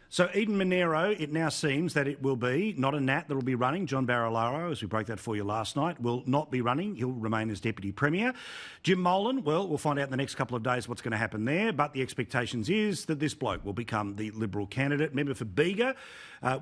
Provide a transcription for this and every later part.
So Eden-Monaro, it now seems that it will be not a Nat that will be running. John Barilaro, as we broke that for you last night, will not be running. He'll remain as Deputy Premier. Jim Molan, well, we'll find out in the next couple of days what's going to happen there, but the expectations is that this bloke will become the Liberal candidate. Member for Bega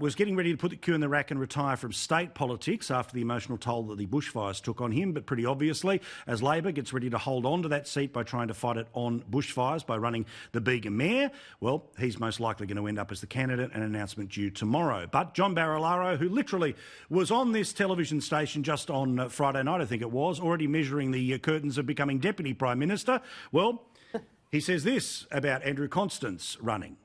was getting ready to put the cue in the rack and retire from state politics after the emotional toll that the bushfires took on him, but pretty obviously, as Labor gets ready to hold on to that seat by trying to fight it on bushfires by running the Bega Mayor, well, he's most likely going to end up as the candidate, an announcement due tomorrow. But John Barilaro, who literally was on this television station just on Friday night, I think it was, already measuring the curtains of becoming Deputy Prime Minister, well, he says this about Andrew Constance running.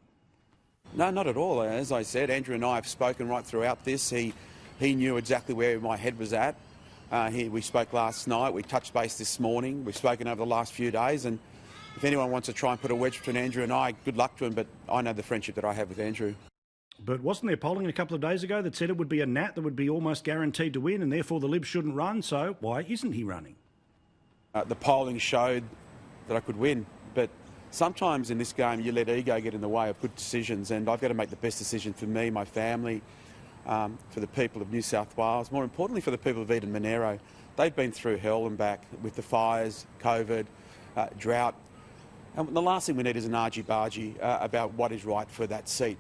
No, not at all. As I said, Andrew and I have spoken right throughout this. He knew exactly where my head was at. We spoke last night, we touched base this morning, we've spoken over the last few days, and if anyone wants to try and put a wedge between Andrew and I, good luck to him, but I know the friendship that I have with Andrew. But wasn't there polling a couple of days ago that said it would be a Nat that would be almost guaranteed to win and therefore the Libs shouldn't run, so why isn't he running? The polling showed that I could win, but sometimes in this game you let ego get in the way of good decisions, and I've got to make the best decision for me, my family, for the people of New South Wales, more importantly for the people of Eden-Monaro. They've been through hell and back with the fires, COVID, drought, and the last thing we need is an argy-bargy about what is right for that seat.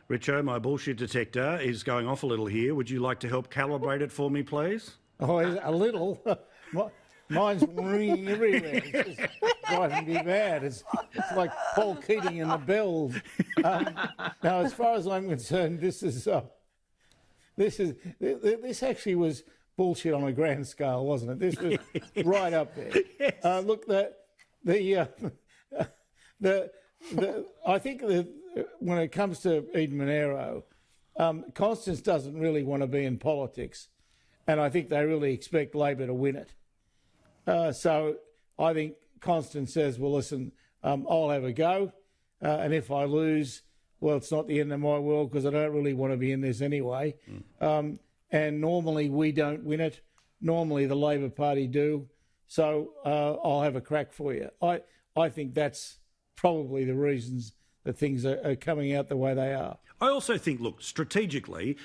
Richo, my bullshit detector is going off a little here. Would you like to help calibrate it for me, please? Oh, a little? Mine's ringing everywhere. It's just driving me mad. It's like Paul Keating and the bells. Now, as far as I'm concerned, this actually was bullshit on a grand scale, wasn't it? This was right up there. Yes. Look, I think that when it comes to Eden-Monaro, Constance doesn't really want to be in politics, and I think they really expect Labor to win it. So I think Constance says, well, listen, I'll have a go, and if I lose, well, it's not the end of my world because I don't really want to be in this anyway. And normally we don't win it. Normally the Labor Party do. So I'll have a crack for you. I think that's probably the reasons that things are coming out the way they are. I also think, look, strategically,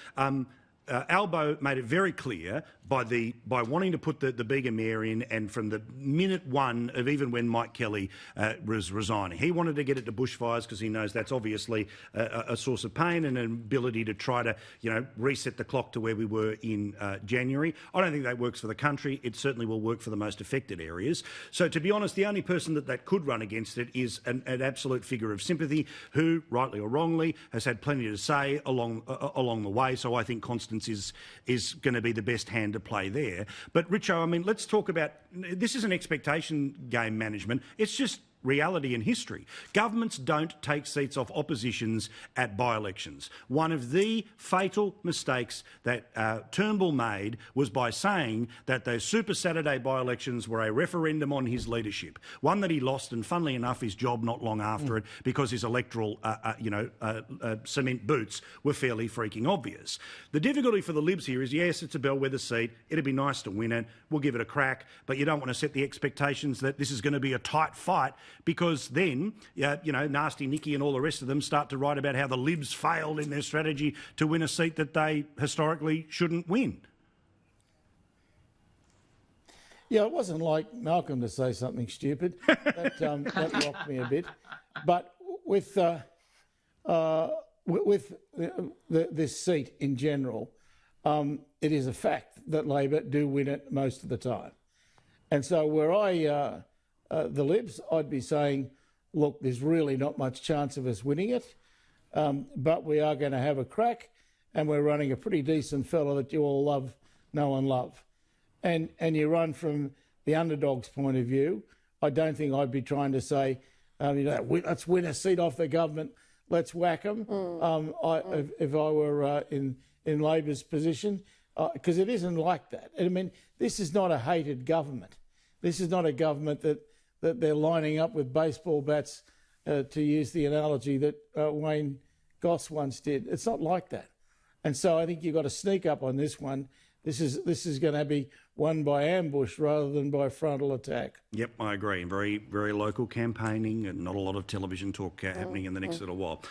Albo made it very clear by wanting to put the Bega Mayor in, and from the minute one of even when Mike Kelly was resigning, he wanted to get it to bushfires because he knows that's obviously a source of pain and an ability to try to, reset the clock to where we were in January. I don't think that works for the country. It certainly will work for the most affected areas. So to be honest, the only person that could run against it is an absolute figure of sympathy who, rightly or wrongly, has had plenty to say along the way. So I think Constance is going to be the best hand to play there. But Richo, I mean, let's talk about, this is an expectation game management. It's just reality and history. Governments don't take seats off oppositions at by-elections. One of the fatal mistakes that Turnbull made was by saying that those Super Saturday by-elections were a referendum on his leadership, one that he lost, and funnily enough, his job not long after it, because his electoral, cement boots were fairly freaking obvious. The difficulty for the Libs here is, yes, it's a bellwether seat. It'd be nice to win it. We'll give it a crack, but you don't want to set the expectations that this is going to be a tight fight, because then, Nasty Nicky and all the rest of them start to write about how the Libs failed in their strategy to win a seat that they historically shouldn't win. Yeah, it wasn't like Malcolm to say something stupid. That rocked me a bit. But with this seat in general, it is a fact that Labor do win it most of the time. And so where the Libs, I'd be saying, look, there's really not much chance of us winning it, but we are going to have a crack, and we're running a pretty decent fella that you all love, know and love. And you run from the underdogs' point of view. I don't think I'd be trying to say, let's win a seat off the government, let's whack them, if I were in Labor's position, because it isn't like that. I mean, this is not a hated government. This is not a government that they're lining up with baseball bats, to use the analogy that Wayne Goss once did. It's not like that. And so I think you've got to sneak up on this one. This is going to be won by ambush rather than by frontal attack. Yep, I agree. Very, very local campaigning and not a lot of television talk happening in the next little while.